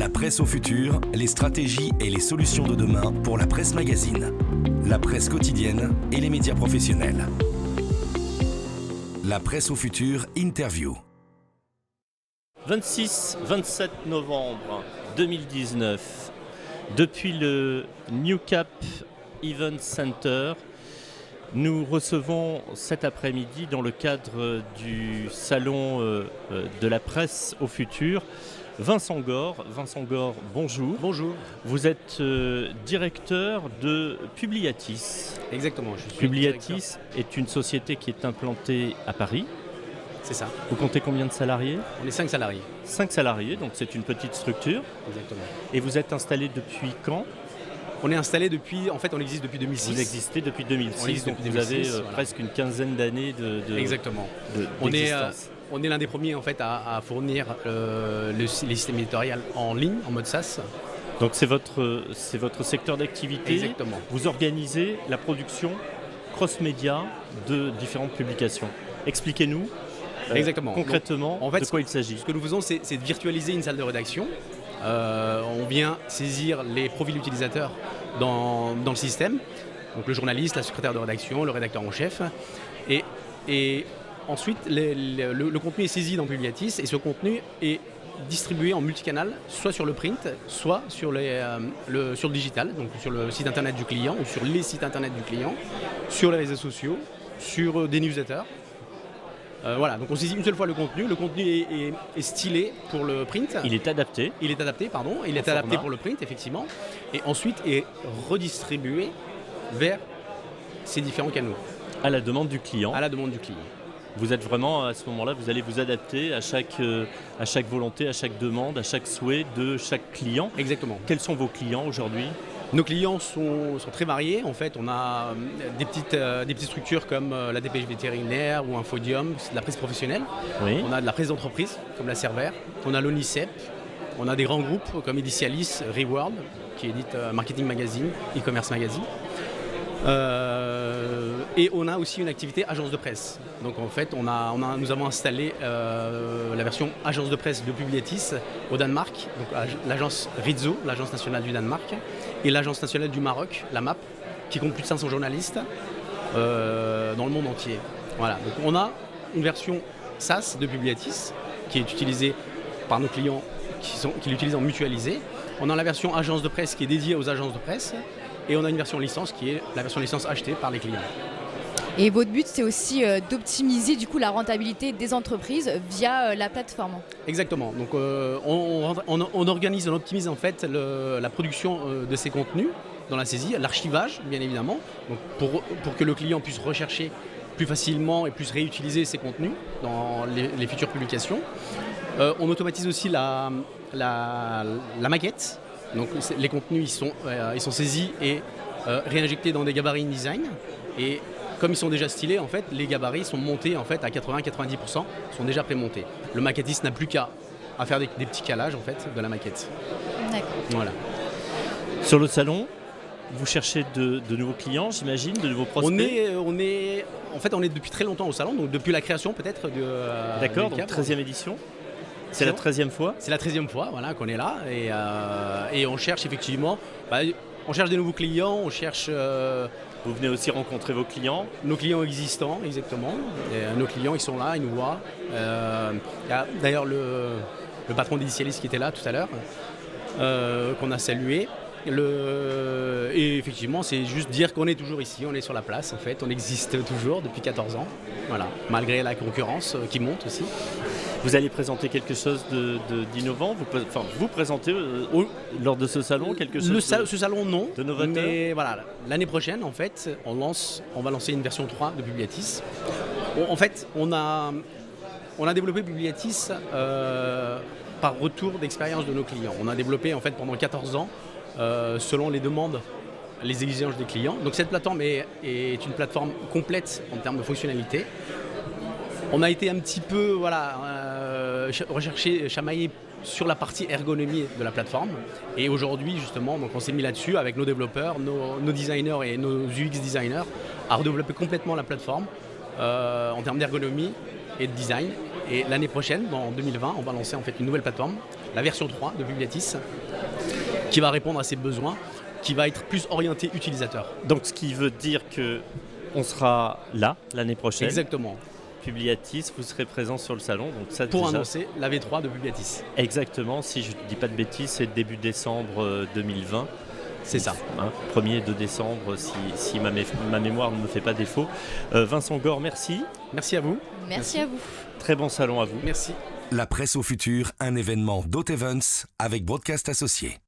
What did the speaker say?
La presse au futur, les stratégies et les solutions de demain pour la presse magazine, la presse quotidienne et les médias professionnels. La presse au futur interview. 26-27 novembre 2019, depuis le New Cap Event Center, nous recevons cet après-midi dans le cadre du salon de la presse au futur Vincent Gore. Vincent Gore, bonjour. Bonjour. Vous êtes directeur de Publiatis. Exactement. Je suis Publiatis est une société qui est implantée à Paris. C'est ça. Vous comptez combien de salariés ? On est 5 salariés. 5 salariés, donc c'est une petite structure. Exactement. Et vous êtes installé depuis quand ? On est installé depuis, en fait on existe depuis 2006. Vous existez depuis 2006, donc depuis vous avez 2006, voilà. presque une quinzaine d'années Exactement. d'existence. On est l'un des premiers en fait à fournir les systèmes éditoriaux en ligne, en mode SaaS. Donc c'est votre secteur d'activité. Exactement. Vous organisez la production cross-média de différentes publications. Expliquez-nous Exactement. concrètement Donc, en fait, de quoi il s'agit. Ce que nous faisons, c'est de virtualiser une salle de rédaction. On vient saisir les profils utilisateurs dans le système, donc le journaliste, la secrétaire de rédaction, le rédacteur en chef, et ensuite le contenu est saisi dans Publiatis et ce contenu est distribué en multicanal, soit sur le print, soit sur le digital, donc sur le site internet du client ou sur les sites internet du client, sur les réseaux sociaux, sur des newsletters. Voilà, donc on saisit une seule fois le contenu. Le contenu est stylé pour le print. Il est adapté. Il est adapté pour le print, effectivement. Et ensuite est redistribué vers ces différents canaux. À la demande du client. À la demande du client. Vous êtes vraiment, à ce moment-là, vous allez vous adapter à chaque volonté, à chaque demande, à chaque souhait de chaque client. Exactement. Quels sont vos clients aujourd'hui ? Nos clients sont très variés. En fait, on a des petites structures comme la Dépêche vétérinaire ou Infodium, c'est de la presse professionnelle. Oui. On a de la presse d'entreprise comme la Cervère. On a l'ONICEP. On a des grands groupes comme Edicialis, Reworld, qui édite Marketing Magazine, e-commerce magazine. Et on a aussi une activité agence de presse. Donc en fait, nous avons installé la version agence de presse de Publiatis au Danemark, donc l'agence Rizzo, l'agence nationale du Danemark, et l'agence nationale du Maroc, la MAP, qui compte plus de 500 journalistes dans le monde entier. Voilà. Donc on a une version SaaS de Publiatis qui est utilisée par nos clients qui l'utilisent en mutualisé. On a la version agence de presse qui est dédiée aux agences de presse. Et on a une version licence qui est la version licence achetée par les clients. Et votre but, c'est aussi d'optimiser du coup la rentabilité des entreprises via la plateforme. Exactement. Donc on organise, on optimise en fait la production de ces contenus dans la saisie, l'archivage bien évidemment, donc pour que le client puisse rechercher plus facilement et plus réutiliser ces contenus dans les futures publications. On automatise aussi la maquette. Donc les contenus ils sont saisis et réinjectés dans des gabarits InDesign. Et comme ils sont déjà stylés, en fait, les gabarits sont montés en fait, à 80-90%, sont déjà prémontés. Le maquettiste n'a plus qu'à faire des petits calages en fait, de la maquette. D'accord. Voilà. Sur le salon, vous cherchez de nouveaux clients, j'imagine, de nouveaux prospects. On est depuis très longtemps au salon, donc depuis la création peut-être de D'accord, donc 13e édition. C'est la 13e fois ? C'est la 13e fois voilà, qu'on est là et on cherche effectivement, on cherche des nouveaux clients, on cherche... Vous venez aussi rencontrer vos clients ? Nos clients existants, exactement. Et nos clients, ils sont là, ils nous voient. Il y a d'ailleurs le patron d'Edicialis qui était là tout à l'heure, qu'on a salué. Et effectivement, c'est juste dire qu'on est toujours ici, on est sur la place en fait, on existe toujours depuis 14 ans, voilà, malgré la concurrence qui monte aussi. Vous allez présenter quelque chose d'innovant, vous présentez lors de ce salon quelque chose ce salon non, de novateur. Mais voilà, l'année prochaine en fait, on va lancer une version 3 de Publiatis. En fait, on a développé Publiatis par retour d'expérience de nos clients. On a développé en fait pendant 14 ans selon les demandes, les exigences des clients. Donc cette plateforme est une plateforme complète en termes de fonctionnalité. On a été un petit peu recherché, chamaillé sur la partie ergonomie de la plateforme. Et aujourd'hui, justement, donc on s'est mis là-dessus avec nos développeurs, nos designers et nos UX designers à redévelopper complètement la plateforme en termes d'ergonomie et de design. Et l'année prochaine, en 2020, on va lancer en fait une nouvelle plateforme, la version 3 de Publiatis, qui va répondre à ces besoins, qui va être plus orientée utilisateur. Donc ce qui veut dire qu'on sera là l'année prochaine. Exactement. Publiatis, vous serez présent sur le salon. Donc ça, Pour déjà, annoncer la V3 de Publiatis. exactement, si je ne dis pas de bêtises, c'est début décembre 2020. C'est ça. 1er et 2 décembre, si ma mémoire ne me fait pas défaut. Vincent Gore, merci. Merci à vous. Merci à vous. Très bon salon à vous. Merci. La presse au futur, un événement d'Haute Events avec Broadcast Associés.